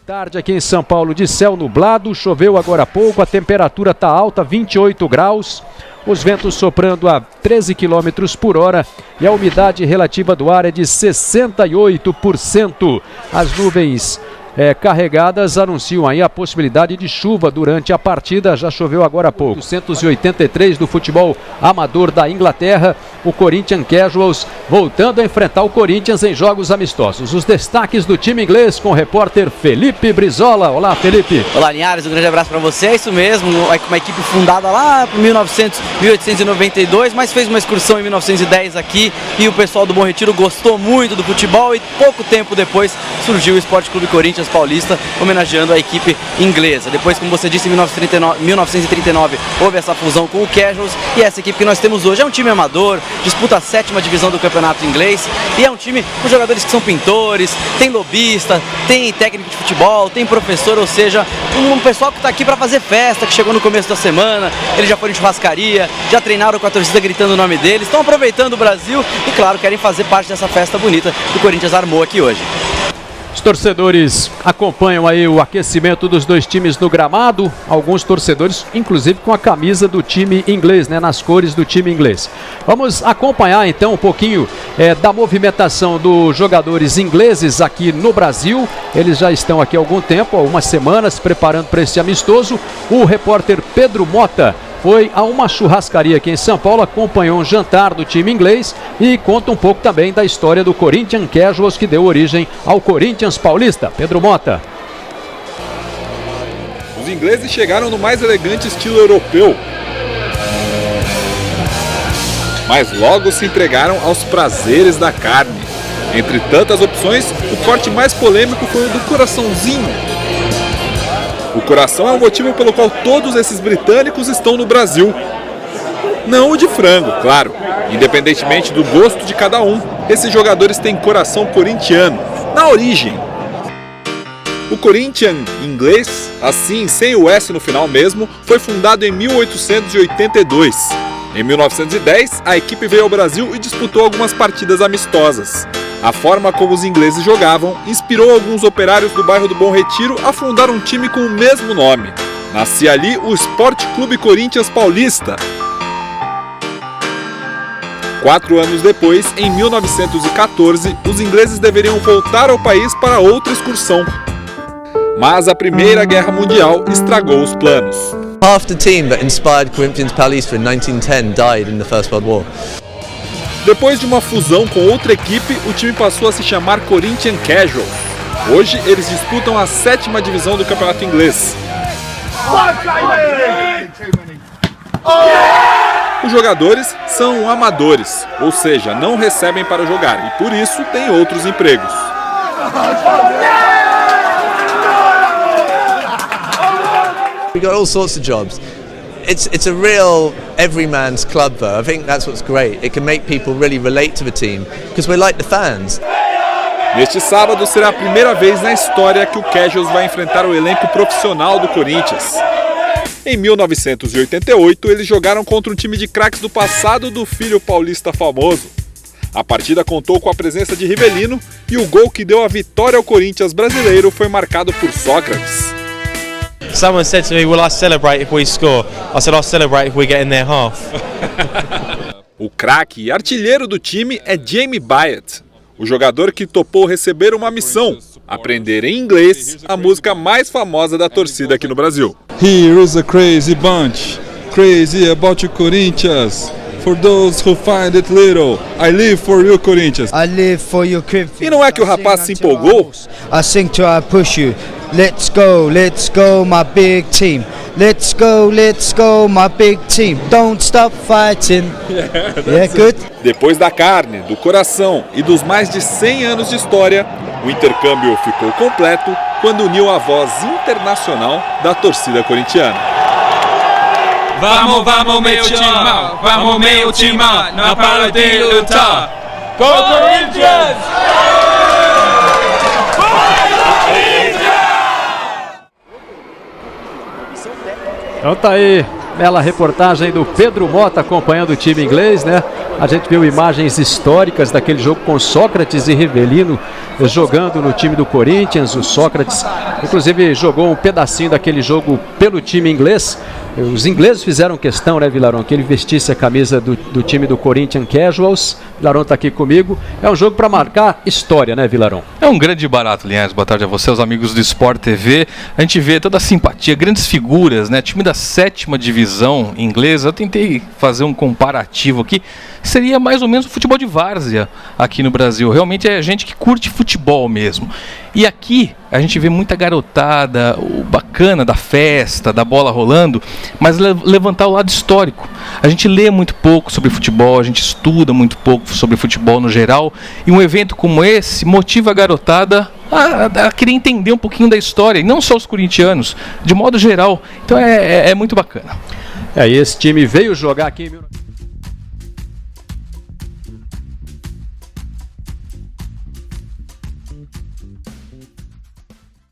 Tarde aqui em São Paulo de céu nublado, choveu agora há pouco, a temperatura está alta, 28 graus, os ventos soprando a 13 km por hora e a umidade relativa do ar é de 68%. As nuvens carregadas anunciam aí a possibilidade de chuva durante a partida, já choveu agora há pouco. 283 do futebol amador da Inglaterra, o Corinthians Casuals voltando a enfrentar o Corinthians em jogos amistosos. Os destaques do time inglês com o repórter Felipe Brizola. Olá, Felipe. Olá, Linhares, um grande abraço para você. É isso mesmo, uma equipe fundada lá em 1892, mas fez uma excursão em 1910 aqui e o pessoal do Bom Retiro gostou muito do futebol e pouco tempo depois surgiu o Esporte Clube Corinthians Paulista, homenageando a equipe inglesa. Depois, como você disse, em 1939 houve essa fusão com o Casuals e essa equipe que nós temos hoje é um time amador, disputa a 7ª divisão do campeonato inglês e é um time com jogadores que são pintores, tem lobista, tem técnico de futebol, tem professor, ou seja, um pessoal que está aqui para fazer festa, que chegou no começo da semana, eles já foram em churrascaria, já treinaram com a torcida gritando o nome deles, estão aproveitando o Brasil e, claro, querem fazer parte dessa festa bonita que o Corinthians armou aqui hoje. Os torcedores acompanham aí o aquecimento dos dois times no gramado, alguns torcedores inclusive com a camisa do time inglês, né, nas cores do time inglês. Vamos acompanhar então um pouquinho da movimentação dos jogadores ingleses aqui no Brasil. Eles já estão aqui há algum tempo, há algumas semanas, preparando para esse amistoso. O repórter Pedro Mota foi a uma churrascaria aqui em São Paulo, acompanhou um jantar do time inglês e conta um pouco também da história do Corinthians Casuals, que deu origem ao Corinthians Paulista. Pedro Mota. Os ingleses chegaram no mais elegante estilo europeu, mas logo se entregaram aos prazeres da carne. Entre tantas opções, o corte mais polêmico foi o do coraçãozinho. O coração é o motivo pelo qual todos esses britânicos estão no Brasil. Não o de frango, claro. Independentemente do gosto de cada um, esses jogadores têm coração corintiano, na origem. O Corinthians inglês, assim sem o S no final mesmo, foi fundado em 1882. Em 1910, a equipe veio ao Brasil e disputou algumas partidas amistosas. A forma como os ingleses jogavam inspirou alguns operários do bairro do Bom Retiro a fundar um time com o mesmo nome. Nascia ali o Esporte Clube Corinthians Paulista. 4 anos depois, em 1914, os ingleses deveriam voltar ao país para outra excursão. Mas a Primeira Guerra Mundial estragou os planos. Half the team that inspired Corinthians Paulista in 1910 died in the First World War. Depois de uma fusão com outra equipe, o time passou a se chamar Corinthians Casuals. Hoje eles disputam a 7ª divisão do campeonato inglês. Os jogadores são amadores, ou seja, não recebem para jogar e por isso têm outros empregos. We got all sorts of jobs. It's a real everyman's club though. I think that's what's great. It can make people really relate to the team because we're like the fans. Neste sábado será a primeira vez na história que o Casuals vai enfrentar o elenco profissional do Corinthians. Em 1988, eles jogaram contra um time de craques do passado do filho paulista famoso. A partida contou com a presença de Rivelino e o gol que deu a vitória ao Corinthians brasileiro foi marcado por Sócrates. Someone said to me, will I celebrate if we score? I said, I'll celebrate if we get in their half. O craque e artilheiro do time é Jamie Byatt, o jogador que topou receber uma missão, aprender em inglês a música mais famosa da torcida aqui no Brasil. Here is a crazy bunch, crazy about you Corinthians. For those who find it little, I live for you Corinthians. I live for you Corinthians. E não é que o rapaz se empolgou? I sing to I push you. Let's go, my big team. Let's go, my big team. Don't stop fighting. Yeah, good. Depois da carne, do coração e dos mais de 100 anos de história, o intercâmbio ficou completo quando uniu a voz internacional da torcida corintiana. Vamos, vamos meu timão, não para de lutar. Go Corinthians! Então tá aí, bela reportagem do Pedro Mota acompanhando o time inglês, né? A gente viu imagens históricas daquele jogo com Sócrates e Rivelino jogando no time do Corinthians. O Sócrates Inclusive jogou um pedacinho daquele jogo pelo time inglês. Os ingleses fizeram questão, né, Vilarão, que ele vestisse a camisa do time do Corinthians Casuals. Vilarão está aqui comigo. É um jogo para marcar história, né, Vilarão? É um grande barato, Linhares. Boa tarde a você, aos amigos do Sport TV. A gente vê toda a simpatia, grandes figuras, né? Time da 7ª divisão inglesa. Eu tentei fazer um comparativo aqui. Seria mais ou menos o futebol de várzea aqui no Brasil. Realmente é gente que curte futebol mesmo. E aqui a gente vê muita garotada, o bacana da festa, da bola rolando, mas levantar o lado histórico. A gente lê muito pouco sobre futebol, a gente estuda muito pouco sobre futebol no geral, e um evento como esse motiva a garotada a querer entender um pouquinho da história, e não só os corintianos, de modo geral. Então é muito bacana. E esse time veio jogar aqui em 19...